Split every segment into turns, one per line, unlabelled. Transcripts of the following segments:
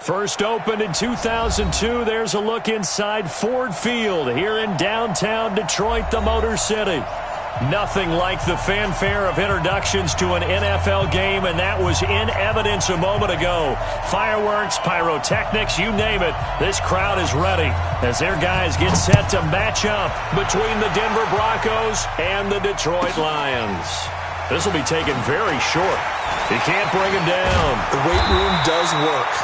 First opened in 2002, there's a look inside Ford Field here in downtown Detroit, the Motor City. Nothing like the fanfare of introductions to an NFL game, and that was in evidence a moment ago. Fireworks, pyrotechnics, you name it. This crowd is ready as their guys get set to match up between the Denver Broncos and the Detroit Lions. This will be taken very short. You can't bring him down.
The weight room does work.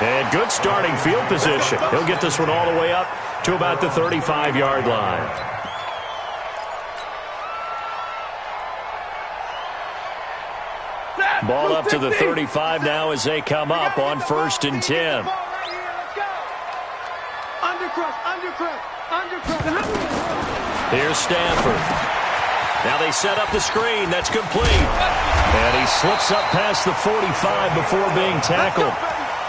And good starting field position. He'll get this one all the way up to about the 35-yard line. Ball up to the 35 now as they come up on 1st and 10. Here's Stanford. Now they set up the screen. That's complete. And he slips up past the 45 before being tackled.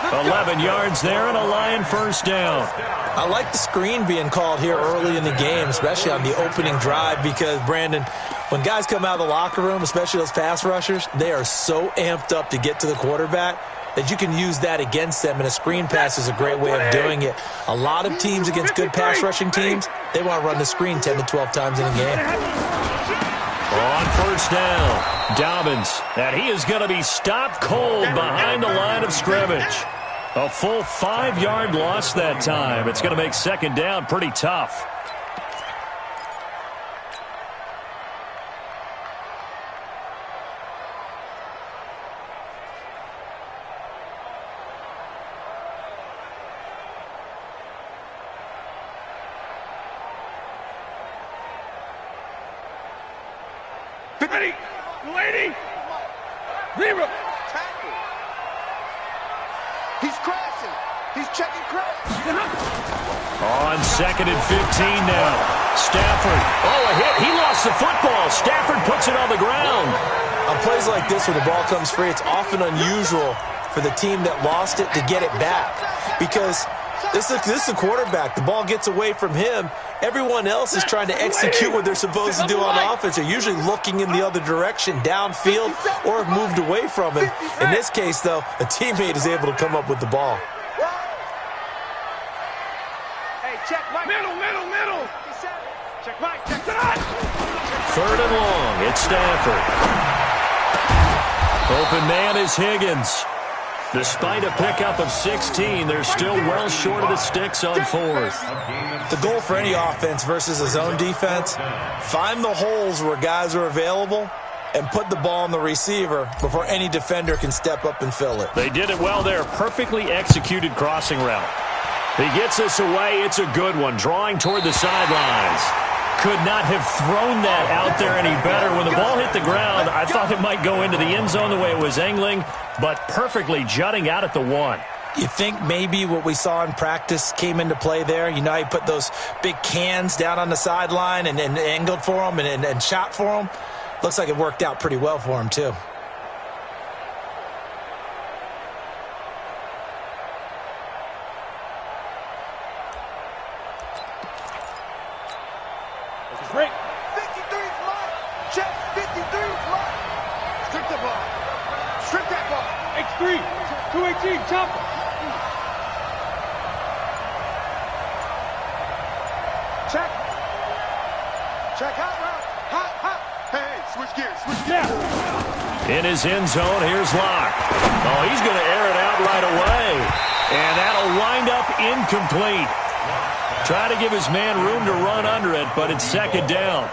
11 yards there and a Lion first down.
I like the screen being called here early in the game, especially on the opening drive, because, Brandon, when guys come out of the locker room, especially those pass rushers, they are so amped up to get to the quarterback that you can use that against them, and a screen pass is a great way of doing it. A lot of teams against good pass rushing teams, they want to run the screen 10 to 12 times in a game.
On first down, Dobbins, and he is going to be stopped cold behind the line of scrimmage. A full 5-yard loss that time. It's going to make second down pretty tough.
Ready, lady, zero. He's crashing. He's checking crash.
On 2nd and 15 now. Stafford. Oh, a hit. He lost the football. Stafford puts it on the ground.
On plays like this where the ball comes free, it's often unusual for the team that lost it to get it back, because this is the quarterback. The ball gets away from him. Everyone else is trying to execute what they're supposed to do on offense. They're usually looking in the other direction, downfield, or have moved away from him. In this case, though, a teammate is able to come up with the ball.
Hey, check Mike. Middle. Check Mike. Check that.
3rd and long. It's Stafford. Open man is Higgins. Despite a pickup of 16, they're still well short of the sticks on 4th.
The goal for any offense versus a zone defense, find the holes where guys are available and put the ball on the receiver before any defender can step up and fill it.
They did it well there. Perfectly executed crossing route. He gets this away. It's a good one. Drawing toward the sidelines. Could not have thrown that out there any better. When the ball hit the ground, I thought it might go into the end zone the way it was angling, but perfectly jutting out at the 1.
You think maybe what we saw in practice came into play there? You know, he put those big cans down on the sideline and angled for them and shot for them. Looks like it worked out pretty well for him, too.
Break. 53's line. Check. 53's line. Strip the ball. Strip that ball. X3. 218. Chopper. Check. Check hot route. Hot. Hey, switch gears.
In his end zone, here's Locke. Oh, he's going to air it out right away. And that'll wind up incomplete. Try to give his man room to run under it, but it's second down.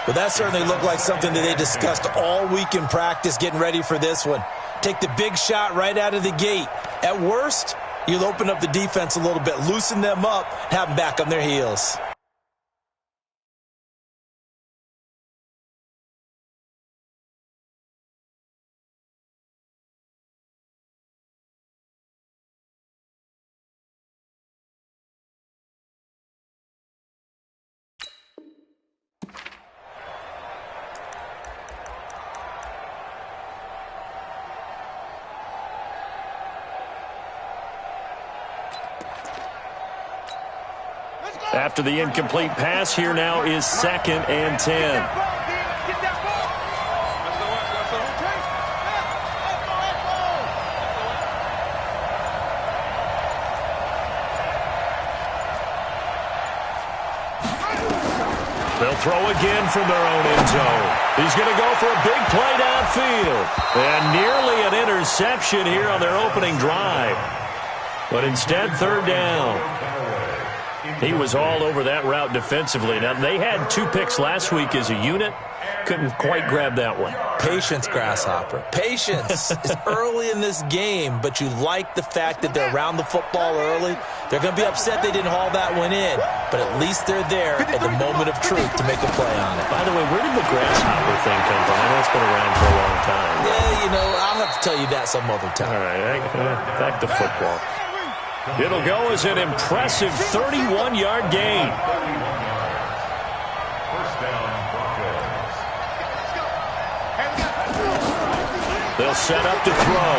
Well, that certainly looked like something that they discussed all week in practice getting ready for this one. Take the big shot right out of the gate. At worst, you'll open up the defense a little bit, loosen them up, have them back on their heels.
After the incomplete pass, here now is 2nd and 10. They'll throw again from their own end zone. He's going to go for a big play downfield. And nearly an interception here on their opening drive. But instead, third down. He was all over that route defensively. Now, they had 2 picks last week as a unit. Couldn't quite grab that one.
Patience, Grasshopper. Patience. It's early in this game, but you like the fact that they're around the football early. They're going to be upset they didn't haul that one in, but at least they're there at the moment of truth to make a play on it.
By the way, where did the Grasshopper thing come from? I know it's been around for a long time.
Yeah, I'll have to tell you that some other time.
All right, back to football. It'll go as an impressive 31-yard gain. They'll set up to throw.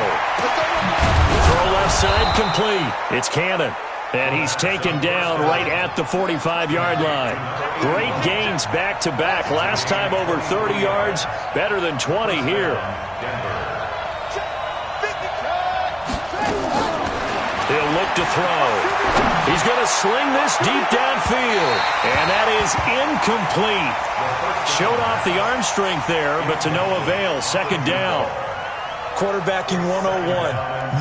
Throw left side complete. It's Cannon. And he's taken down right at the 45-yard line. Great gains back-to-back. Last time over 30 yards. Better than 20 here. He'll look to throw. He's going to sling this deep downfield. And that is incomplete. Showed off the arm strength there, but to no avail. Second down.
Quarterbacking 101.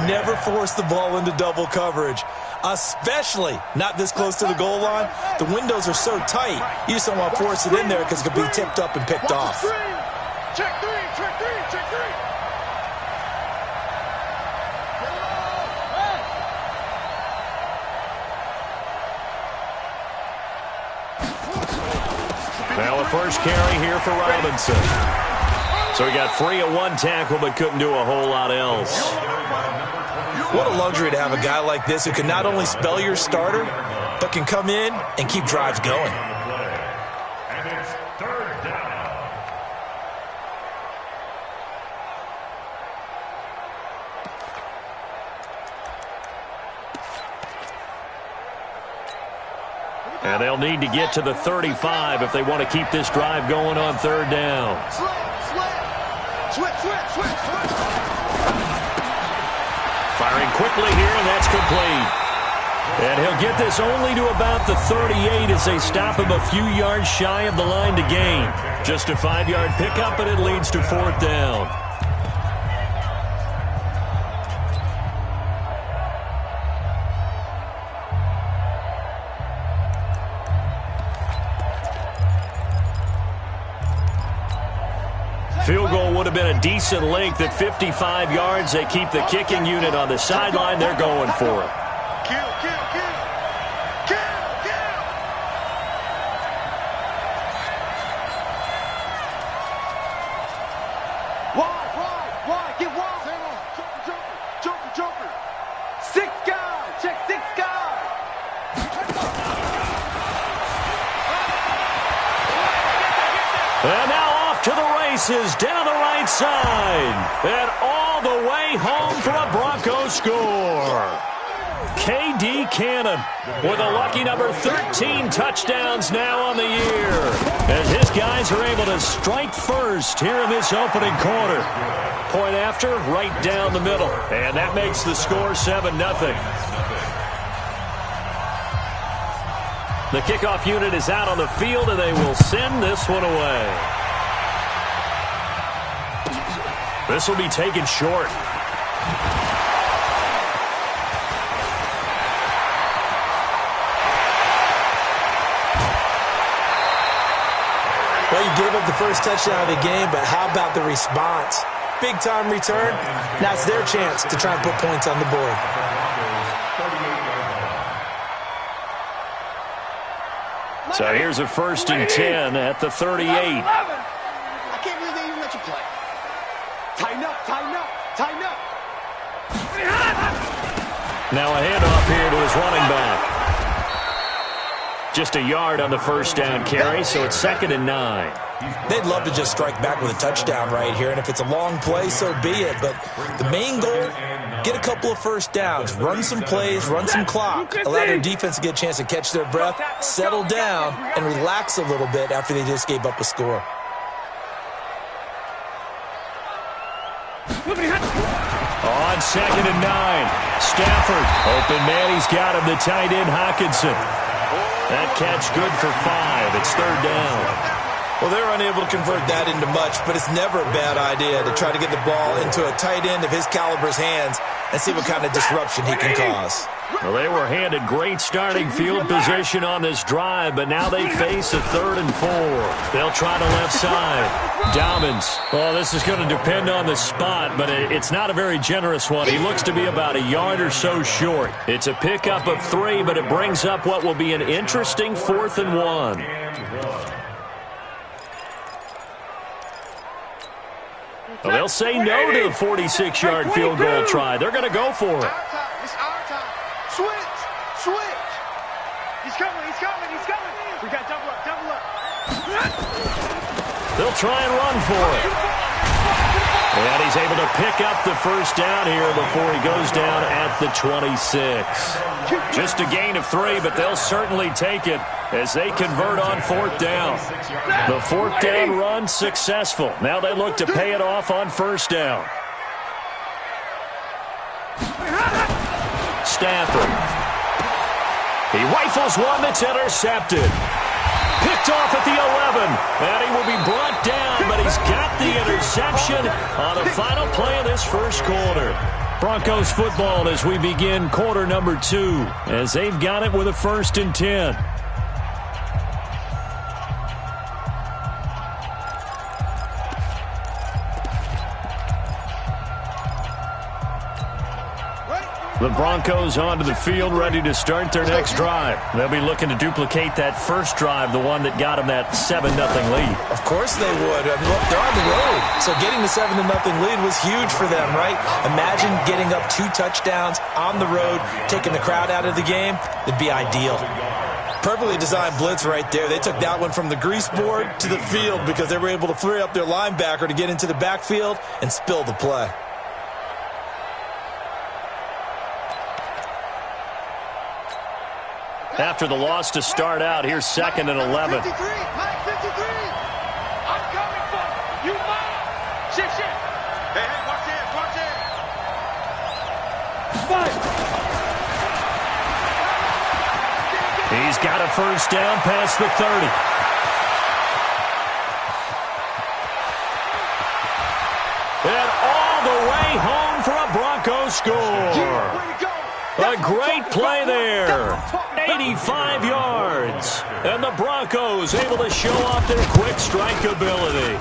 Never force the ball into double coverage, especially not this close to the goal line. The windows are so tight, you just don't want to force it in there because it could be tipped up and picked off.
Check three, check three, check three.
Now a first carry here for Robinson. So he got free of one tackle but couldn't do a whole lot else.
What a luxury to have a guy like this who can not only spell your starter, but can come in and keep drives going.
And it's third down.
And they'll need to get to the 35 if they want to keep this drive going on third down. Firing quickly here, and that's complete. And he'll get this only to about the 38 as they stop him a few yards shy of the line to gain. Just a 5-yard pickup, and it leads to fourth down. Field goal would have been a decent length at 55 yards. They keep the kicking unit on the sideline. They're going for it.
Kill, kill, kill. Kill, kill. Wide. Get wide. Joker. 6 guys. Check 6 guys.
And now off to the races down the right side. And all the way home for a Broncos score. K.D. Cannon with a lucky number 13 touchdowns now on the year. As his guys are able to strike first here in this opening quarter. Point after, right down the middle. And that makes the score 7-0. The kickoff unit is out on the field, and they will send this one away. This will be taken short.
Well, you gave up the first touchdown of the game, but how about the response? Big-time return. Now it's their chance to try and put points on the board.
So here's a 1st and 10 at the 38.
I can't believe they even let you play. Tighten up.
Now a handoff here to his running back. Just a yard on the first down carry, so it's 2nd and 9.
They'd love to just strike back with a touchdown right here, and if it's a long play, so be it. But the main goal, get a couple of first downs, run some plays, run some clock, allow their defense to get a chance to catch their breath, settle down, and relax a little bit after they just gave up a score.
On 2nd and 9, Stafford. Open man, he's got him, the tight end, Hockenson. That catch good for 5. It's third down.
Well, they're unable to convert that into much, but it's never a bad idea to try to get the ball into a tight end of his caliber's hands and see what kind of disruption he can cause.
Well, they were handed great starting field position on this drive, but now they face a 3rd and 4. They'll try to left side. Dobbins. Well, this is going to depend on the spot, but it's not a very generous one. He looks to be about a yard or so short. It's a pickup of 3, but it brings up what will be an interesting 4th and 1. Well, they'll say no to the 46-yard field goal try. They're going to go for it.
It's our time. Switch. He's coming. We got double up.
They'll try and run for it. And he's able to pick up the first down here before he goes down at the 26. Just a gain of 3, but they'll certainly take it as they convert on 4th down. The 4th down run successful. Now they look to pay it off on 1st down. Stafford. He rifles one that's intercepted. Picked off at the 11, and he will be brought down, but he's got the interception on the final play of this first quarter. Broncos football as we begin quarter number 2, as they've got it with a 1st and 10. The Broncos onto the field, ready to start their next drive. They'll be looking to duplicate that first drive, the one that got them that 7-0 lead.
Of course they would. I mean, look, they're on the road. So getting the 7-0 lead was huge for them, right? Imagine getting up 2 touchdowns on the road, taking the crowd out of the game. It'd be ideal. Perfectly designed blitz right there. They took that one from the grease board to the field because they were able to free up their linebacker to get into the backfield and spill the play.
After the loss to start out, here's 2nd and 11.
53, Mike 53. I'm coming for you, Mike. Shit. Hey, watch it. Fight.
He's got a first down past the 30. And all the way home for a Broncos score. A great play there. 85 yards. And the Broncos able to show off their quick strike ability.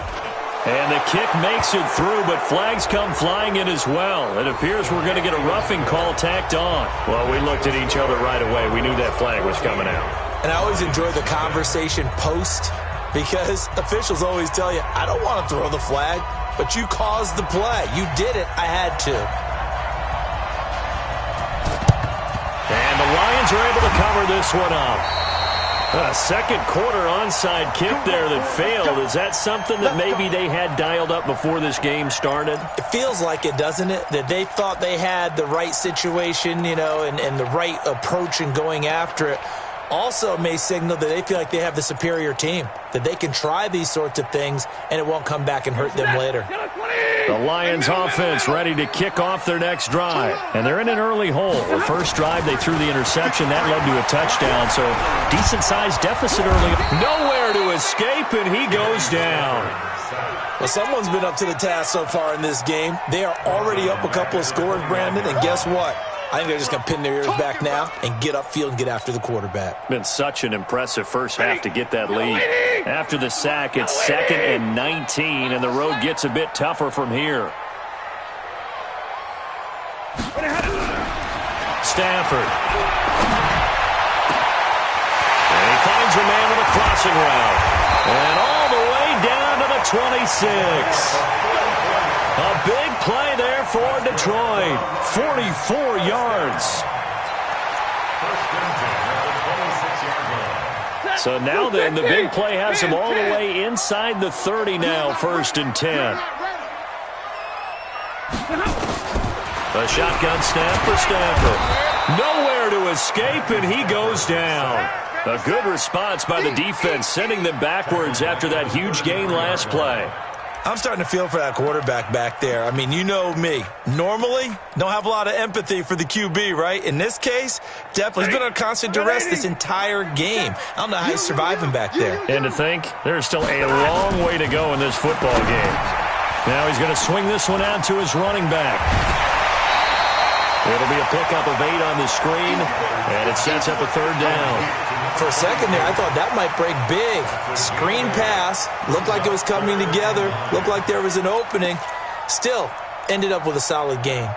And the kick makes it through, but flags come flying in as well. It appears we're going to get a roughing call tacked on. Well, we looked at each other right away. We knew that flag was coming out.
And I always enjoy the conversation post because officials always tell you, I don't want to throw the flag, but you caused the play. You did it. I had to.
And the Lions are able to cover this one up. A second quarter onside kick there that failed. Is that something that maybe they had dialed up before this game started?
It feels like it, doesn't it? That they thought they had the right situation, and the right approach in going after it. Also may signal that they feel like they have the superior team, that they can try these sorts of things and it won't come back and hurt them later.
The Lions offense ready to kick off their next drive. And they're in an early hole. The first drive, they threw the interception. That led to a touchdown. So decent-sized deficit early. Nowhere to escape, and he goes down.
Well, someone's been up to the task so far in this game. They are already up a couple of scores, Brandon, and guess what? I think they're just going to pin their ears back now and get upfield and get after the quarterback.
Been such an impressive first half to get that lead. After the sack, it's 2nd and 19, and the road gets a bit tougher from here. Stafford. And he finds a man with a crossing route. And all the way down to the 26. A big play there for Detroit. 44 yards. So now then, the big play has him all the way inside the 30 now, 1st and 10. A shotgun snap for Stafford. Nowhere to escape, and he goes down. A good response by the defense, sending them backwards after that huge gain last play.
I'm starting to feel for that quarterback back there. I mean, you know me. Normally, don't have a lot of empathy for the QB, right? In this case, definitely. He's been under constant duress this entire game. I don't know how he's surviving back there.
And to think, there's still a long way to go in this football game. Now he's going to swing this one out to his running back. It'll be a pickup of 8 on the screen, and it sets up a 3rd down.
For a second there, I thought that might break big. Screen pass. Looked like it was coming together. Looked like there was an opening. Still, ended up with a solid game.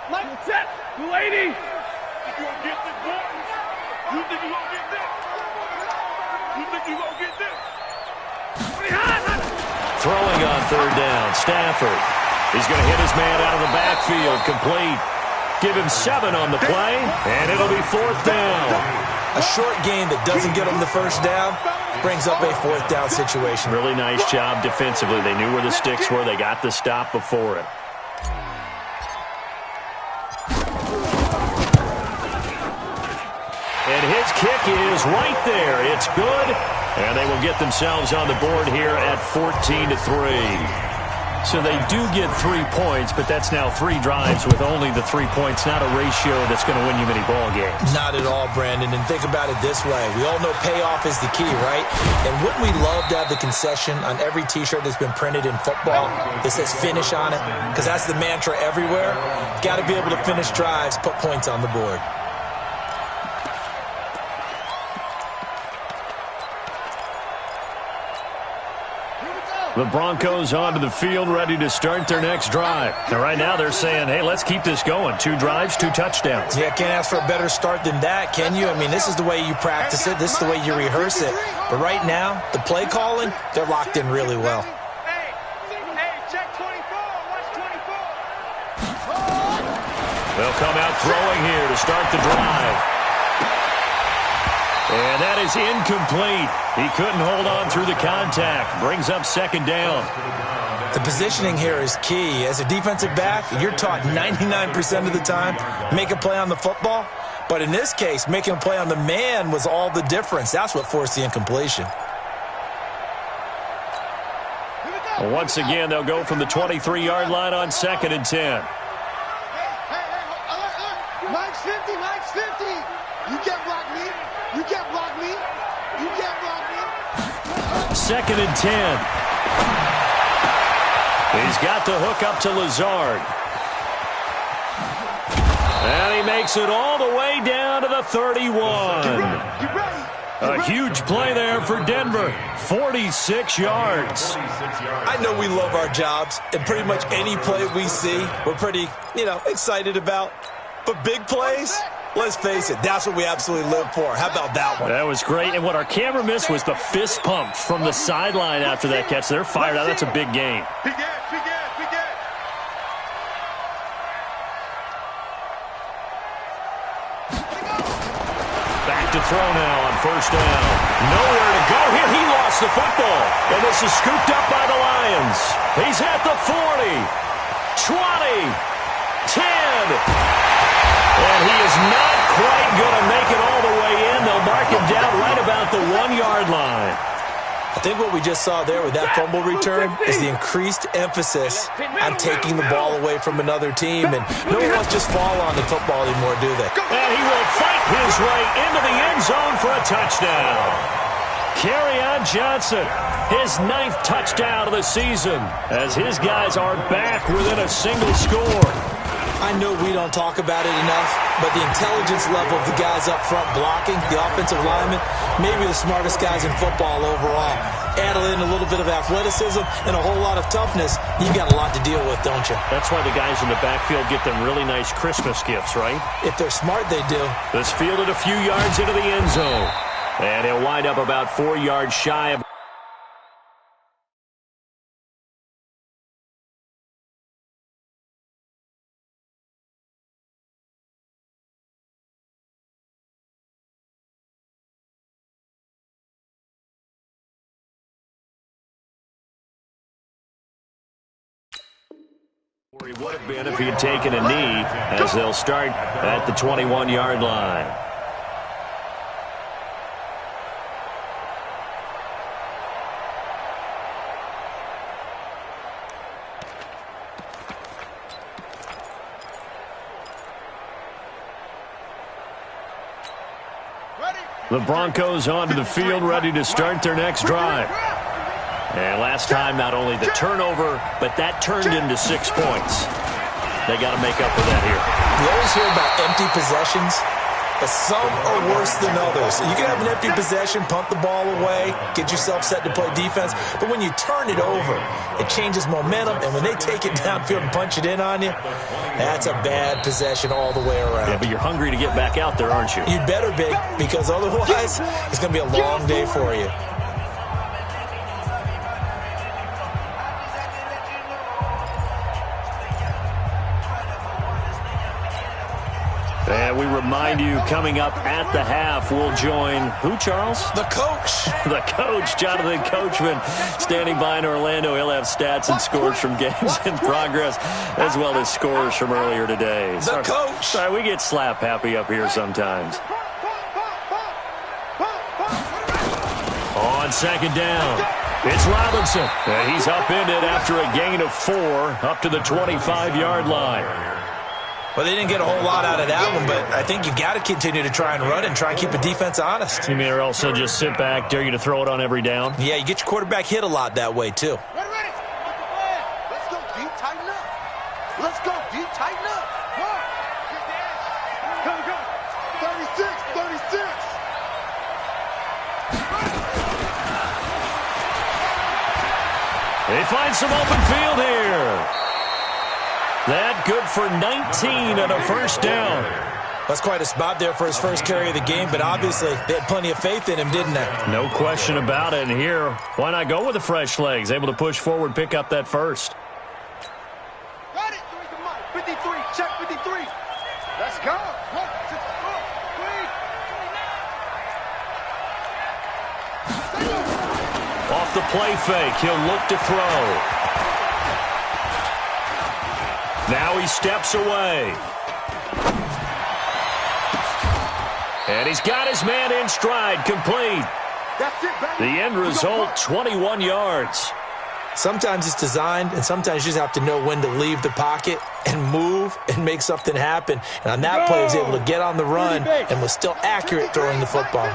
Mike, set. 280. You gonna get this, boy? You think you gonna get this? You think you gonna get this?
Throwing on 3rd down, Stafford. He's going to hit his man out of the backfield, complete. Give him 7 on the play, and it'll be 4th down.
A short game that doesn't get him the 1st down brings up a 4th down situation.
Really nice job defensively. They knew where the sticks were. They got the stop before it. And his kick is right there. It's good. And they will get themselves on the board here at 14-3. So they do get 3 points, but that's now 3 drives with only the 3 points. Not a ratio that's going to win you many ball games.
Not at all, Brandon. And think about it this way. We all know payoff is the key, right? And wouldn't we love to have the concession on every T-shirt that's been printed in football that says finish on it? Because that's the mantra everywhere. Got to be able to finish drives, put points on the board.
The Broncos onto the field, ready to start their next drive. And right now they're saying, hey, let's keep this going. 2 drives, 2 touchdowns.
Yeah, can't ask for a better start than that, can you? I mean, this is the way you practice it. This is the way you rehearse it. But right now, the play calling, they're locked in really well.
Hey, check 24. Watch 24.
They'll come out throwing here to start the drive. And that is incomplete. He couldn't hold on through the contact. Brings up 2nd down.
The positioning here is key. As a defensive back, you're taught 99% of the time, make a play on the football. But in this case, making a play on the man was all the difference. That's what forced the incompletion.
Well, once again, they'll go from the 23-yard line on 2nd and 10.
Mike's 50, Mike's 50. You can't block me. You can't block me. You can't block me.
2nd and 10. He's got the hook up to Lazard. And he makes it all the way down to the 31. A huge play there for Denver. 46 yards.
I know we love our jobs, and pretty much any play we see, we're pretty, excited about. But big plays, let's face it, that's what we absolutely live for. How about that one?
That was great. And what our camera missed was the fist pump from the sideline after that catch. They're fired out. That's a big game.
Big ass, big ass, big ass.
Back to throw now on 1st down. Nowhere to go here. He lost the football. And this is scooped up by the Lions. He's at the 40, 20, 10. And he is not quite going to make it all the way in. They'll mark him down right about the 1-yard line.
I think what we just saw there with that fumble return is the increased emphasis on taking the ball away from another team. And no one wants to just fall on the football anymore, do they?
And he will fight his way into the end zone for a touchdown. Kerryon Johnson, his 9th touchdown of the season, as his guys are back within a single score.
I know we don't talk about it enough, but the intelligence level of the guys up front blocking, the offensive linemen, maybe the smartest guys in football overall. Add in a little bit of athleticism and a whole lot of toughness, you got a lot to deal with, don't you?
That's why the guys in the backfield get them really nice Christmas gifts, right?
If they're smart, they do.
This fielded a few yards into the end zone. And he'll wind up about 4 yards shy of He would have been if he had taken a knee, as they'll start at the 21-yard line. The Broncos onto the field, ready to start their next drive. And last time, not only the turnover, but that turned into 6 points. They got to make up for that here.
You always hear about empty possessions, but some are worse than others. You can have an empty possession, punt the ball away, get yourself set to play defense, but when you turn it over, it changes momentum, and when they take it downfield and punch it in on you, that's a bad possession all the way around.
Yeah, but you're hungry to get back out there, aren't you?
You'd better be, because otherwise, it's going to be a long day for you.
And we remind you, coming up at the half, we'll join who, Charles?
The coach.
The coach, Jonathan Coachman, standing by in Orlando. He'll have stats and scores from games in progress, as well as scores from earlier today.
The coach.
Sorry, we get slap happy up here sometimes. On second down, it's Robinson. And he's upended after a gain of 4 up to the 25-yard line.
Well, they didn't get a whole lot out of that one, but I think you got to continue to try and run and try and keep the defense honest.
You mean or else they'll just sit back, dare you to throw it on every down?
Yeah, you get your quarterback hit a lot that way, too.
Ready. Let's go deep, tighten up. Let's go deep, tighten up. Come. 36.
They find some open field here. That good for 19 and a first down.
That's quite a spot there for his first carry of the game, but obviously they had plenty of faith in him, didn't they?
No question about it. And here, why not go with the fresh legs? Able to push forward, pick up that first.
Got it. 53. Check 53. Let's go. 1, 2, 3.
Off the play fake, he'll look to throw. Now he steps away. And he's got his man in stride, complete.
That's it, baby.
The end result, 21 yards.
Sometimes it's designed, and sometimes you just have to know when to leave the pocket and move and make something happen. And on that play, he was able to get on the run and was still accurate throwing the football.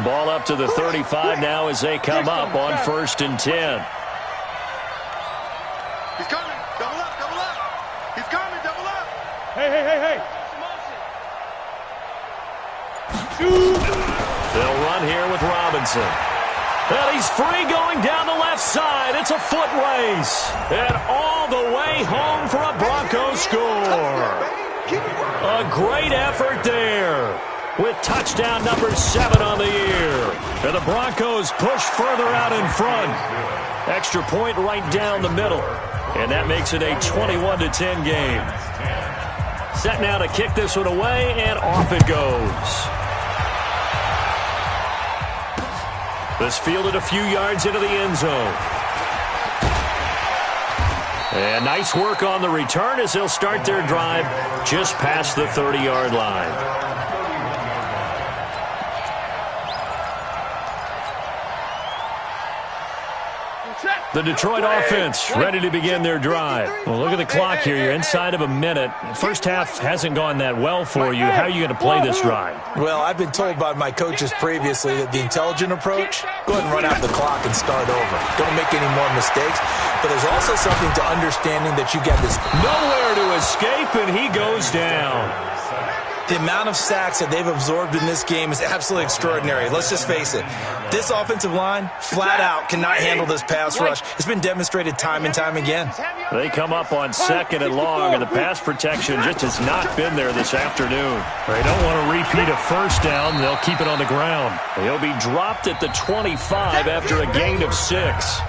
Ball up to the 35 now as they come up on 1st and 10.
He's coming. Double up. He's coming. Double up. Hey.
They'll run here with Robinson. And he's free going down the left side. It's a foot race. And all the way home for a Broncos score. A great effort there, with touchdown number 7 on the year. And the Broncos push further out in front. Extra point right down the middle. And that makes it a 21-10 game. Set now to kick this one away, and off it goes. This fielded a few yards into the end zone. And nice work on the return as they'll start their drive just past the 30-yard line. The Detroit offense ready to begin their drive. Well, look at the clock here. You're inside of a minute. First half hasn't gone that well for you. How are you going to play this drive?
Well, I've been told by my coaches previously that the intelligent approach, go ahead and run out the clock and start over. Don't make any more mistakes. But there's also something to understanding that you got this.
Nowhere to escape, and he goes down.
The amount of sacks that they've absorbed in this game is absolutely extraordinary. Let's just face it. This offensive line, flat out, cannot handle this pass rush. It's been demonstrated time and time again.
They come up on 2nd and long, and the pass protection just has not been there this afternoon. They don't want to repeat a first down. They'll keep it on the ground. He'll be dropped at the 25 after a gain of 6.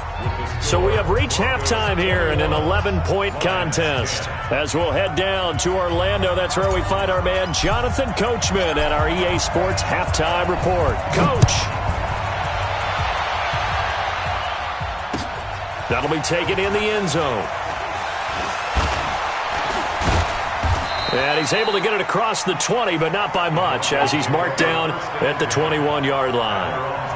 So we have reached halftime here in an 11-point contest. As we'll head down to Orlando, that's where we find our man Jonathan Coachman at our EA Sports Halftime Report. Coach. That'll be taken in the end zone. And he's able to get it across the 20, but not by much, as he's marked down at the 21-yard line.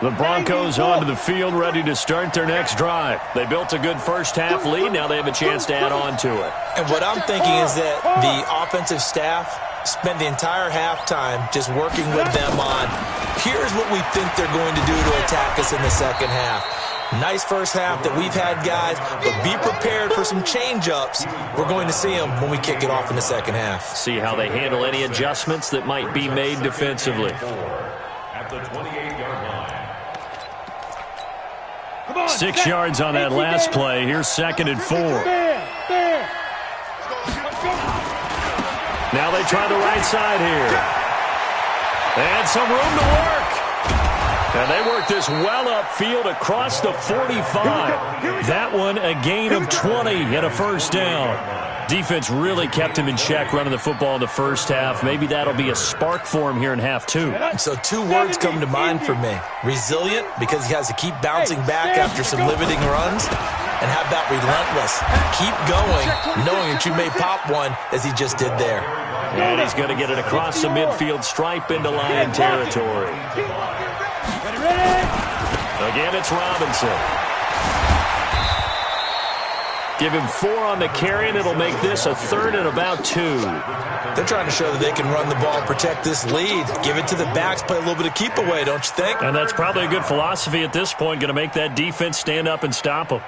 The Broncos onto the field, ready to start their next drive. They built a good first-half lead. Now they have a chance to add on to it.
And what I'm thinking is that the offensive staff spent the entire halftime just working with them on, here's what we think they're going to do to attack us in the second half. Nice first half that we've had, guys, but be prepared for some change-ups. We're going to see them when we kick it off in the second half.
See how they handle any adjustments that might be made defensively.
At the 28-yard line.
6 yards on that last play. Here's 2nd and 4. Now they try the right side here. And some room to work. And they work this well upfield across the 45. That one a gain of 20 and a first down. Defense really kept him in check running the football in the first half. Maybe that'll be a spark for him here in half 2.
So 2 words come to mind for me. Resilient, because he has to keep bouncing back after some limiting runs. And how about relentless? Keep going, knowing that you may pop one as he just did there.
And he's going to get it across the midfield stripe into Lion territory. Again, it's Robinson. Give him 4 on the carry, and it'll make this a 3rd and about 2.
They're trying to show that they can run the ball, protect this lead. Give it to the backs, play a little bit of keep away, don't you think?
And that's probably a good philosophy at this point, going to make that defense stand up and stop them.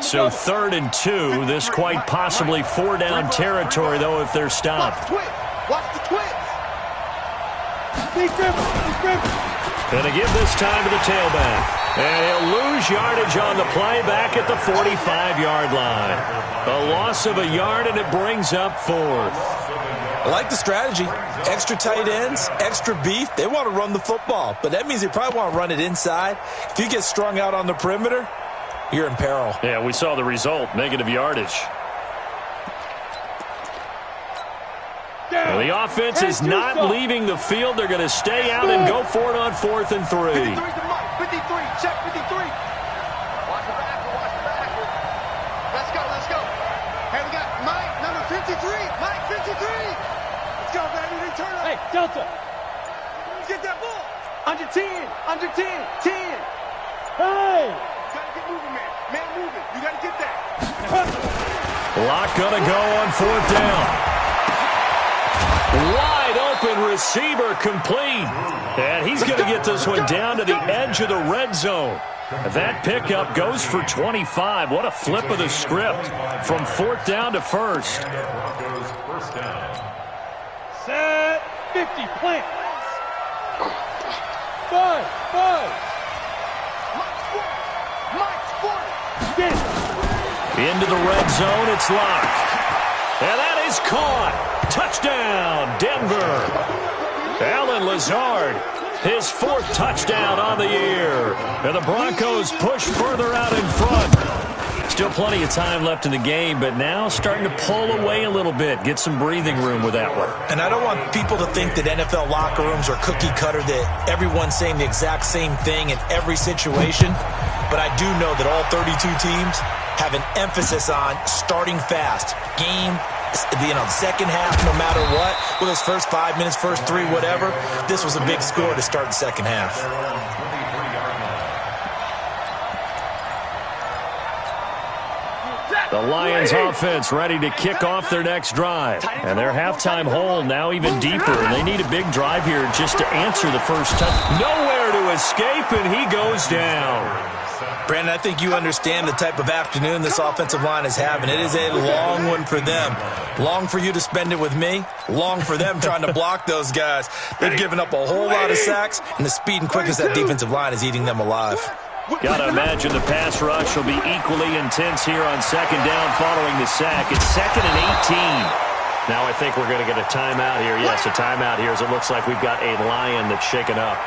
So 3rd and 2, this quite possibly 4-down territory, though, if they're stopped.
Watch the twist.
Going to give this time to the tailback. And he'll lose yardage on the play back at the 45-yard line. A loss of a yard, and it brings up 4th.
I like the strategy. Extra tight ends, extra beef. They want to run the football, but that means they probably want to run it inside. If you get strung out on the perimeter, you're in peril.
Yeah, we saw the result, negative yardage. Well, the offense is not leaving the field. They're going to stay out and go for it on 4th and 3.
53, check 53. Watch the back. Let's go. Hey, we got Mike, number 53. Mike, 53. Let's go, baby. Return up.
Hey, Delta.
Get that ball.
Under 10. 10.
You
Hey.
got to get moving, man. Man moving. You got to get that.
Lock going to go on 4th down. Wide open receiver complete. And he's going to get this one down to the edge of the red zone. That pickup goes for 25. What a flip of the script from 4th down to 1st.
Set. 50. Plant. 5.
Mike's 40.
Get it.
Into the red zone. It's locked. And that is caught. Touchdown, Denver. Allen Lazard, his 4th touchdown on the year. And the Broncos push further out in front. Still plenty of time left in the game, but now starting to pull away a little bit. Get some breathing room with that one.
And I don't want people to think that NFL locker rooms are cookie cutter, that everyone's saying the exact same thing in every situation. But I do know that all 32 teams have an emphasis on starting fast. Second half, no matter what, with those first 5 minutes, first 3, whatever, this was a big score to start the second half.
The Lions offense ready to kick off their next drive. And their halftime hole now even deeper. And they need a big drive here just to answer the first touch. Nowhere to escape, and he goes down.
Brandon, I think you understand the type of afternoon this offensive line is having. It is a long one for them. Long for you to spend it with me. Long for them trying to block those guys. They've given up a whole lot of sacks, and the speed and quickness of that defensive line is eating them alive.
Got to imagine the pass rush will be equally intense here on 2nd down following the sack. It's 2nd and 18. Now I think we're going to get a timeout here. Yes, a timeout here as it looks like we've got a Lion that's shaken up.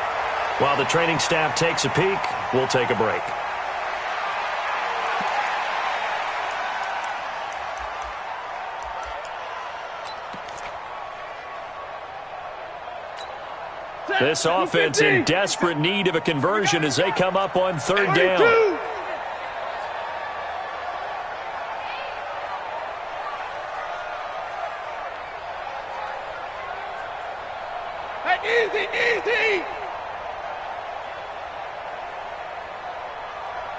While the training staff takes a peek, we'll take a break. This offense in desperate need of a conversion as they come up on third down.
Easy, easy!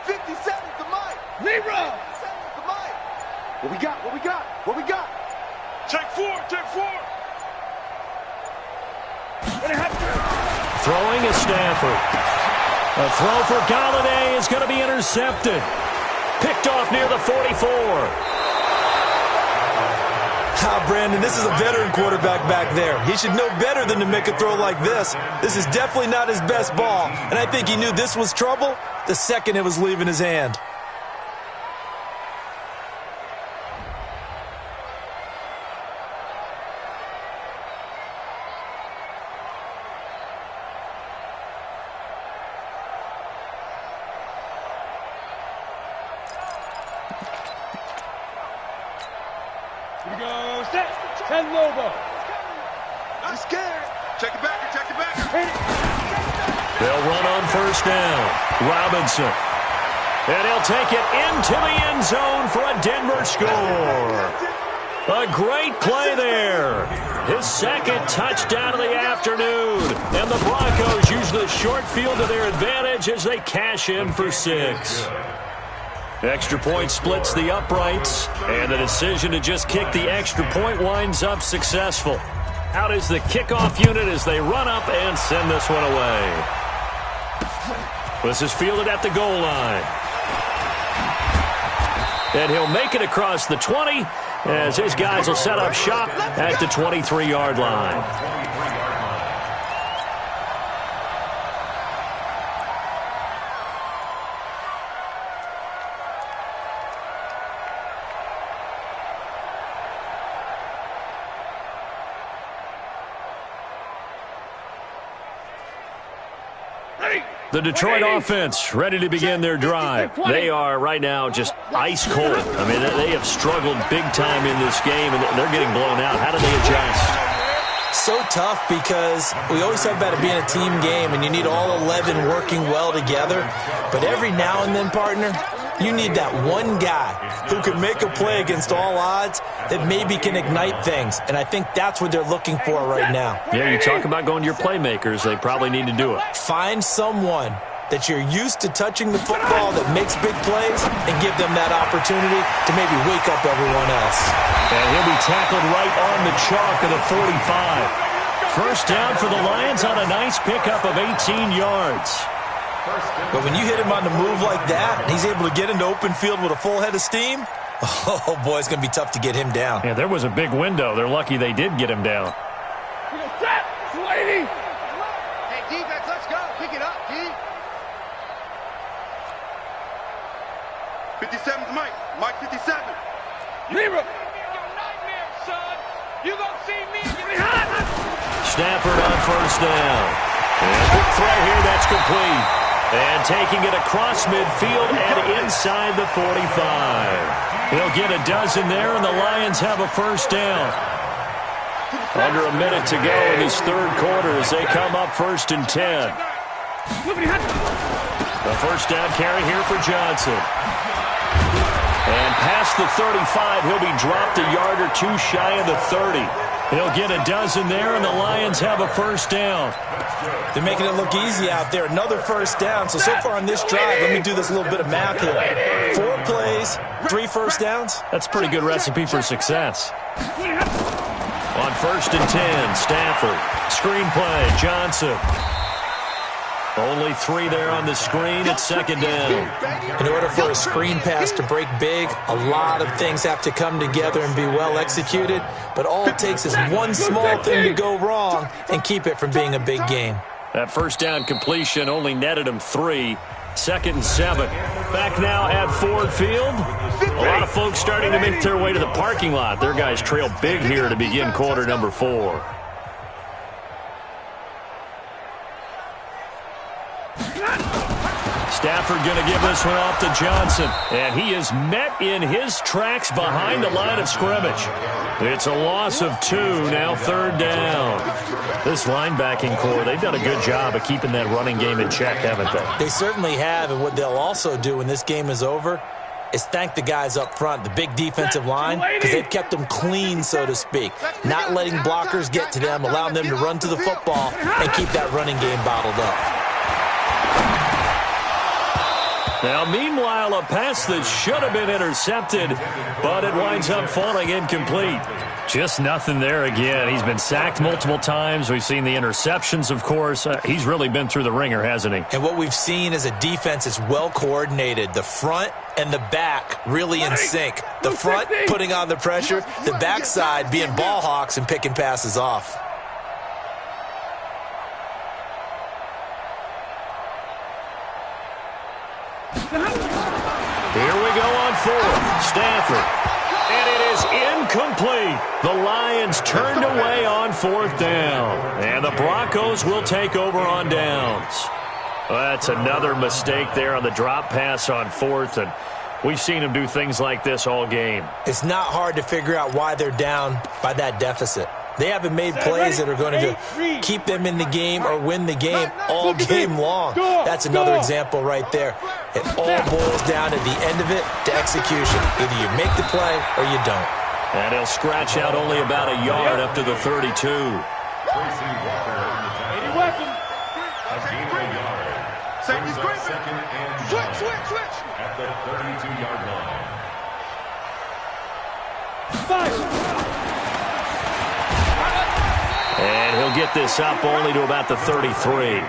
57's the mic!
Zero!
57's the mic!
What we got? What we got? What we got?
Take four!
Throwing is Stafford. A throw for Galladay is going to be intercepted. Picked off near the 44.
Brandon, this is a veteran quarterback back there. He should know better than to make a throw like this. This is definitely not his best ball, and I think he knew this was trouble the second it was leaving his hand.
Here we go, set. 10 Lobo.
Not scared. Check it back.
Hit it.
They'll run on first down. Robinson. And he'll take it into the end zone for a Denver score. A great play there. His second touchdown of the afternoon. And the Broncos use the short field to their advantage as they cash in for 6. Extra point splits the uprights, and the decision to just kick the extra point winds up successful. Out is the kickoff unit as they run up and send this one away. This is fielded at the goal line. And he'll make it across the 20 as his guys will set up shop at the 23-yard line. The Detroit offense ready to begin their drive. They are right now just ice cold. I mean, they have struggled big time in this game, and they're getting blown out. How do they adjust?
So tough because we always talk about it being a team game, and you need all 11 working well together. But every now and then, partner, you need that one guy who can make a play against all odds that maybe can ignite things. And I think that's what they're looking for right now.
Yeah, you talk about going to your playmakers. They probably need to do it.
Find someone that you're used to touching the football that makes big plays and give them that opportunity to maybe wake up everyone else.
And he'll be tackled right on the chalk of the 45. First down for the Lions on a nice pickup of 18 yards.
But when you hit him on the move like that, and he's able to get into open field with a full head of steam, oh, boy, it's going to be tough to get him down.
Yeah, there was a big window. They're lucky they did get him down.
Lady.
Hey, defense, let's go. Pick it up, D. 57's Mike. Mike 57.
Zero.
Stafford on first down. And the throw here, that's complete. And taking it across midfield and inside the 45. He'll get a dozen there, and the Lions have a first down. Under a minute to go in this third quarter as they come up 1st and 10. The first down carry here for Johnson. And past the 35, he'll be dropped a yard or two shy of the 30. He'll get a dozen there, and the Lions have a first down.
They're making it look easy out there. Another first down. So far on this drive, let me do this little bit of math here. 4 plays, 3 first downs.
That's a pretty good recipe for success. On 1st and 10, Stafford. Screenplay, Johnson. Only 3 there on the screen at second down.
In order for a screen pass to break big, a lot of things have to come together and be well executed. But all it takes is one small thing to go wrong and keep it from being a big game.
That first down completion only netted him 3. 2nd and 7. Back now at Ford Field. A lot of folks starting to make their way to the parking lot. Their guys trail big here to begin quarter number 4. Stafford Stafford going to give this one off to Johnson. And he is met in his tracks behind the line of scrimmage. It's a loss of 2, now 3rd down. This linebacking core, they've done a good job of keeping that running game in check, haven't they?
They certainly have, and what they'll also do when this game is over is thank the guys up front, the big defensive line, because they've kept them clean, so to speak. Not letting blockers get to them, allowing them to run to the football and keep that running game bottled up.
Now, meanwhile, a pass that should have been intercepted, but it winds up falling incomplete. Just nothing there again. He's been sacked multiple times. We've seen the interceptions, of course. He's really been through the ringer, hasn't he?
And what we've seen is a defense that's well coordinated. The front and the back really in sync. The front putting on the pressure, the backside being ball hawks and picking passes off.
Here we go on 4th. Stafford. And it is incomplete. The Lions turned away on 4th down. And the Broncos will take over on downs. Well, that's another mistake there on the drop pass on 4th. And we've seen them do things like this all game.
It's not hard to figure out why they're down by that deficit. They haven't made plays that are going to keep them in the game or win the game all game long. That's another example right there. It all boils down at the end of it to execution. Either you make the play or you don't.
And he'll scratch out only about a yard up to the 32.
Tracy Walker in the tackle. A gain of a yard. Brings up 2nd and 9
Switch.
at the 32-yard line.
5.
And he'll get this up only to about the 33.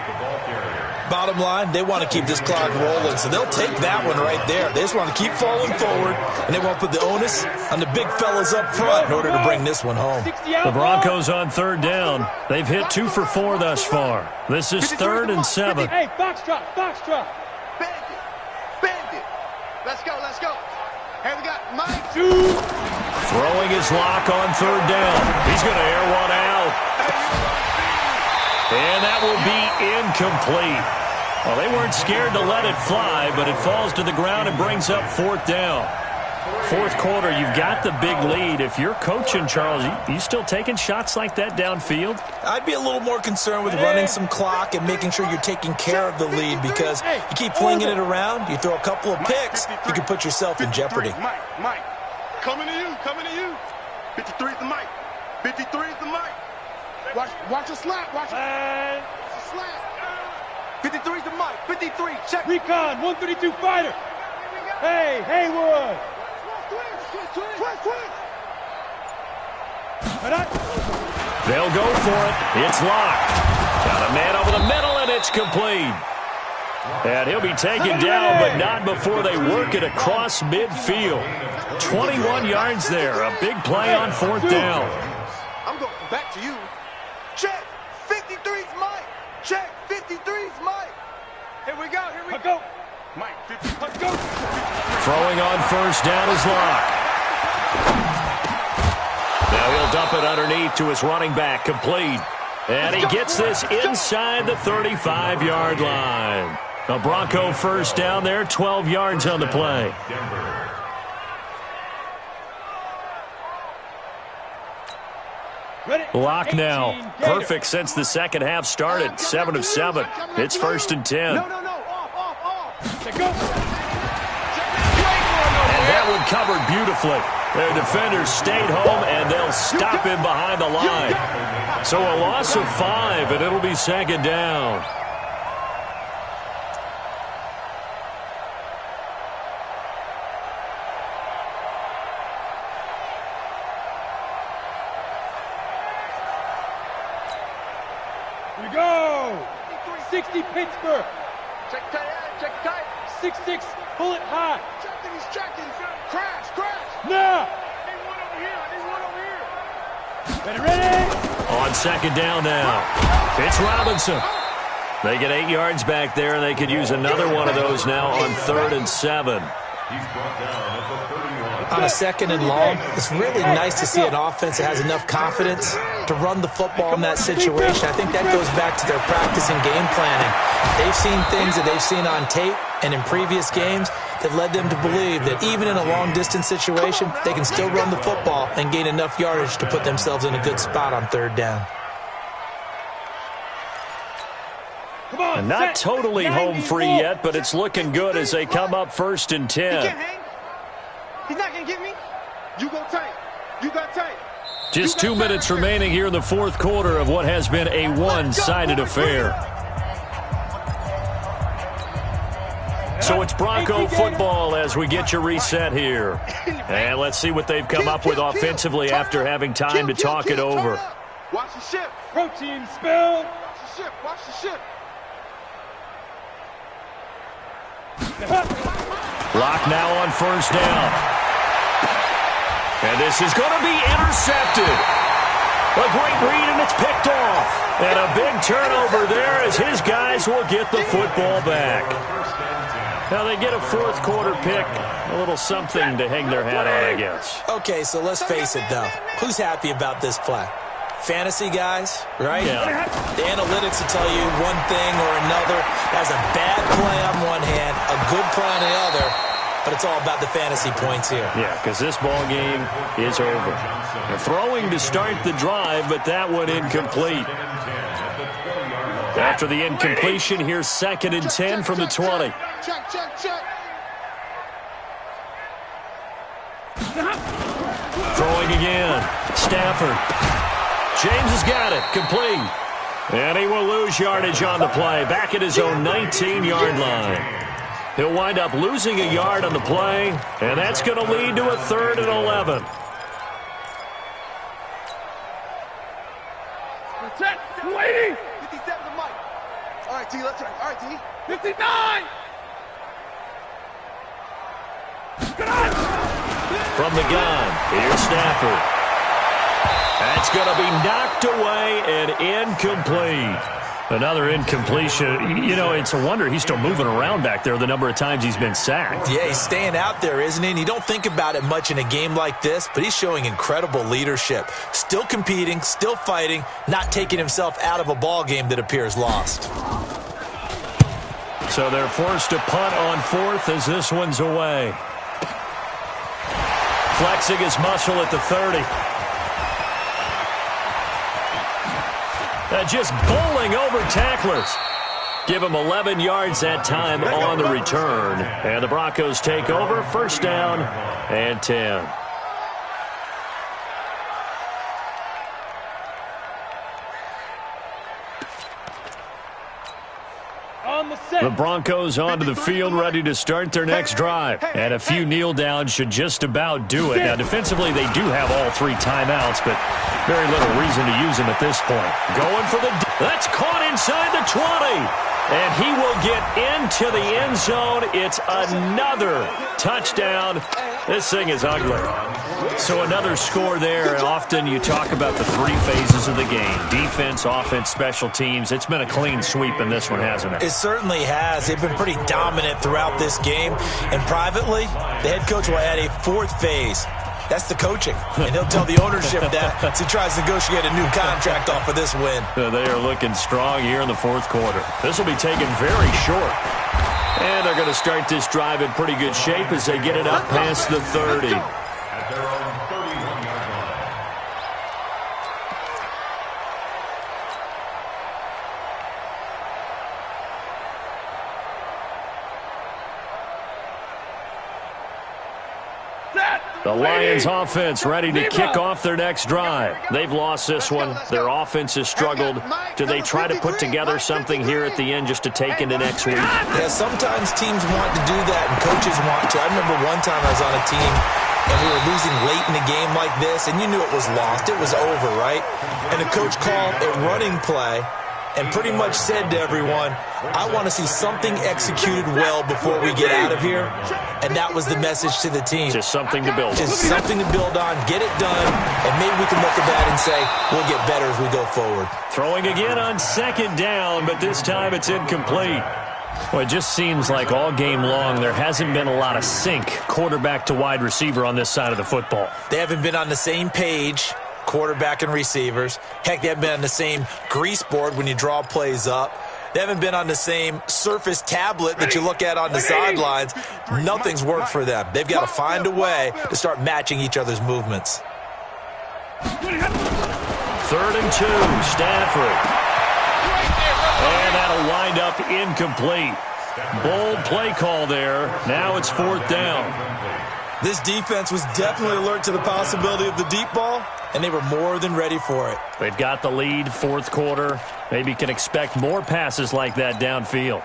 Bottom line, they want to keep this clock rolling, so they'll take that one right there. They just want to keep falling forward, and they won't put the onus on the big fellas up front in order to bring this one home.
The Broncos on 3rd down. They've hit 2 for 4 thus far. This is 3rd and 7.
Hey, box drop. Bandit. Let's go. Here we got Mike. 2.
Throwing his lock on 3rd down. He's going to air one out. And that will be incomplete. Well, they weren't scared to let it fly, but it falls to the ground and brings up 4th down. 4th quarter, you've got the big lead. If you're coaching, Charles, you still taking shots like that downfield?
I'd be a little more concerned with running some clock and making sure you're taking care of the lead, because you keep flinging it around, you throw a couple of picks, you can put yourself in jeopardy.
Mike. Coming to you. 53 is the Mike. 53 is the Mike. Watch a slap. Watch a slap. 53 is the Mike. 53. Check.
Recon, 132 fighter. Hey, Haywood.
Twist.
They'll go for it. It's locked. Got a man over the middle, and it's complete. And he'll be taken down, but not before they work it across midfield. 21 yards there. A big play on 4th down.
I'm going back to you. Check. 53's Mike. Check. 53's Mike. Here we go. Mike, 50. Let's go.
Throwing on 1st down is Locke. Now he'll dump it underneath to his running back, complete. And he gets this inside the 35-yard line. The Bronco 1st down there, 12 yards on the play. Locke now, perfect since the second half started, 7 of 7. It's 1st and 10.
No. Off.
And that one covered beautifully. Their defenders stayed home, and they'll stop him behind the line. So a loss of 5, and it'll be 2nd down.
Here we go. 60 Pittsburgh.
Check tight.
6-6, pull it high.
He's checking. Crash.
Now.
I need one over here.
Ready?
On 2nd down now. It's Robinson. They get 8 yards back there, and they could use another one of those now on 3rd and 7.
He's brought down at the 31.
On a 2nd and long, it's really nice to see an offense that has enough confidence to run the football in that situation. I think that goes back to their practice and game planning. They've seen things that they've seen on tape, And in previous games, that led them to believe that even in a long-distance situation, they can still run the football and gain enough yardage to put themselves in a good spot on third down.
And not totally home free yet, but it's looking good as they come up 1st and 10.
He's not going to get me. You go tight. You got tight.
Just 2 minutes remaining here in the fourth quarter of what has been a one-sided affair. So it's Bronco football as we get you reset here. And let's see what they've come up with offensively after having time to talk it over.
Watch the ship.
Protein spill.
Watch the ship. Watch the ship.
Lock now on 1st down. And this is going to be intercepted. A great read, and it's picked off. And a big turnover there as his guys will get the football back. Now they get a fourth quarter pick, a little something to hang their hat on, I guess.
Okay, so let's face it, though. Who's happy about this play? Fantasy guys, right?
Yeah.
The analytics will tell you one thing or another. That's a bad play on one hand, a good play on the other, but it's all about the fantasy points here.
Yeah, because this ball game is over. They're throwing to start the drive, but that one incomplete. After the incompletion, here's 2nd and 10 from the 20.
Check, check, check.
Throwing again. Stafford. James has got it. Complete. And he will lose yardage on the play. Back at his own 19-yard line. He'll wind up losing a yard on the play, and that's going to lead to a 3rd and 11.
Waiting.
57 to Mike. All right, T, let's try. All right, T.
59.
From the gun, here's Stafford. That's going to be knocked away and incomplete. Another incompletion. You know, it's a wonder he's still moving around back there the number of times he's been sacked.
Yeah, he's staying out there, isn't he? And you don't think about it much in a game like this, but he's showing incredible leadership. Still competing, still fighting, not taking himself out of a ball game that appears lost.
So they're forced to punt on 4th as this one's away. Flexing his muscle at the 30. Just bowling over tacklers. Give him 11 yards that time on the return. And the Broncos take over, 1st down and 10. The Broncos onto the field, ready to start their next drive. And a few kneel downs should just about do it. Now, defensively, they do have all 3 timeouts, but very little reason to use them at this point. Going for the... That's caught inside the 20. And he will get into the end zone. It's another touchdown. This thing is ugly. So another score there, and often you talk about the 3 phases of the game. Defense, offense, special teams. It's been a clean sweep in this one, hasn't it?
It certainly has. They've been pretty dominant throughout this game. And privately, the head coach will add a 4th phase. That's the coaching. And he'll tell the ownership that as he tries to negotiate a new contract off of this win.
They are looking strong here in the fourth quarter. This will be taken very short. And they're going to start this drive in pretty good shape as they get it up past the 30.
At their own 31-yard line.
The Lions offense ready to kick off their next drive. They've lost this one. Their offense has struggled. Do they try to put together something here at the end just to take into next week?
Yeah, sometimes teams want to do that and coaches want to. I remember one time I was on a team and we were losing late in a game like this, and you knew it was lost. It was over, right? And the coach called a running play and pretty much said to everyone, I want to see something executed well before we get out of here. And that was the message to the team.
Just something to build on.
Just something to build on, get it done, and maybe we can look at that and say, we'll get better as we go forward.
Throwing again on 2nd down, but this time it's incomplete. Well, it just seems like all game long there hasn't been a lot of sync quarterback to wide receiver on this side of the football.
They haven't been on the same page, quarterback and receivers. Heck, they haven't been on the same grease board when you draw plays up. They haven't been on the same surface tablet that you look at on the sidelines. Nothing's worked for them. They've got to find a way to start matching each other's movements.
3rd and 2, Stafford. And that'll wind up incomplete. Bold play call there. Now it's 4th down.
This defense was definitely alert to the possibility of the deep ball, and they were more than ready for it.
They've got the lead, 4th quarter. Maybe can expect more passes like that downfield.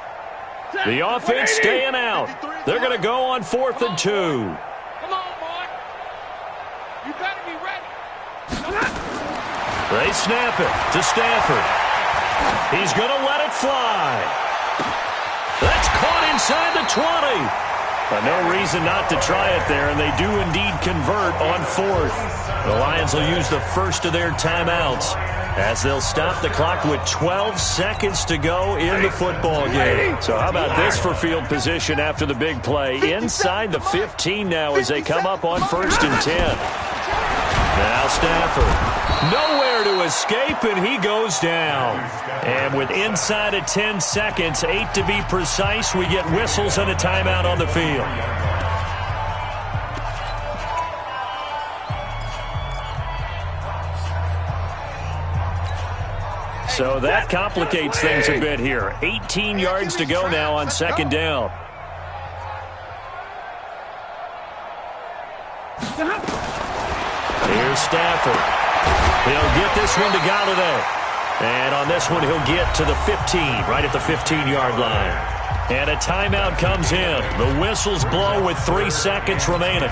The offense staying out. They're going to go on 4th and 2.
Come on, boy. You better be ready.
They snap it to Stafford. He's going to let it fly. That's caught inside the 20. But no reason not to try it there, and they do indeed convert on 4th. The Lions will use the first of their timeouts as they'll stop the clock with 12 seconds to go in the football game. So how about this for field position after the big play? Inside the 15 now as they come up on 1st and 10. Now Stafford. Nowhere to escape, and he goes down. And with inside of 10 seconds, 8 to be precise, we get whistles and a timeout on the field. So that complicates things a bit here. 18 yards to go now on 2nd down. Here's Stafford. He'll get this one to Galladay. And on this one, he'll get to the 15, right at the 15-yard line. And a timeout comes in. The whistles blow with 3 seconds remaining.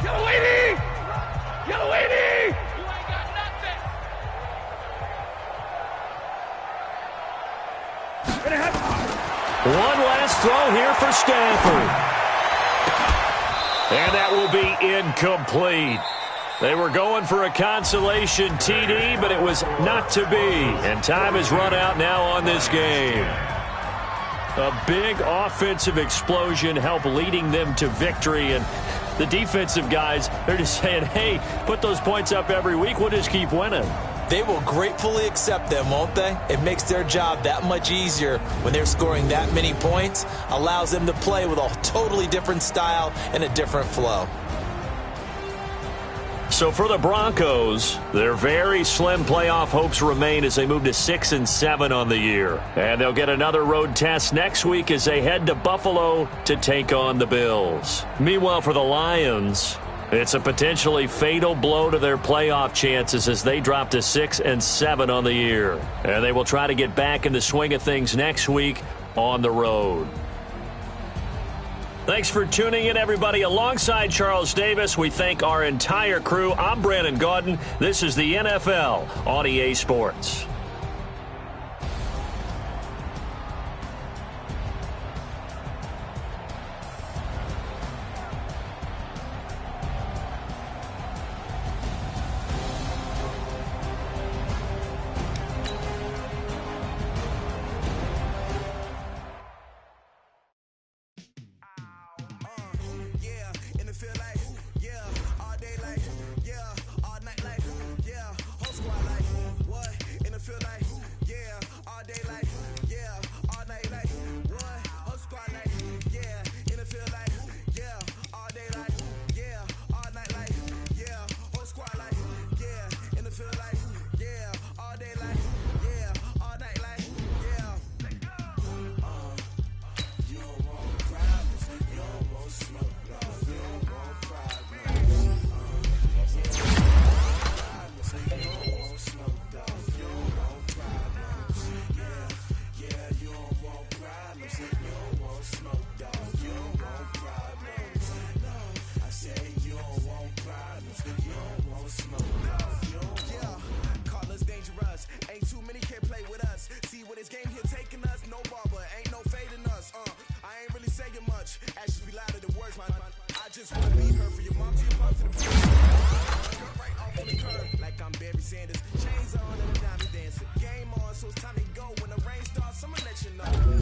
Yellow 80! Yellow 80! You ain't got nothing.
One last throw here for Stafford. And that will be incomplete. They were going for a consolation TD, but it was not to be. And time has run out now on this game. A big offensive explosion helped leading them to victory. And the defensive guys, they're just saying, hey, put those points up every week. We'll just keep winning.
They will gratefully accept them, won't they? It makes their job that much easier when they're scoring that many points. Allows them to play with a totally different style and a different flow.
So for the Broncos, their very slim playoff hopes remain as they move to 6-7 on the year. And they'll get another road test next week as they head to Buffalo to take on the Bills. Meanwhile, for the Lions, it's a potentially fatal blow to their playoff chances as they drop to 6-7 on the year. And they will try to get back in the swing of things next week on the road. Thanks for tuning in, everybody. Alongside Charles Davis, we thank our entire crew. I'm Brandon Gaudin. This is the NFL on EA Sports.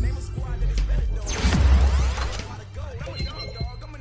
Name a squad that is better though. Gotta go, I'm a young dog, I'm a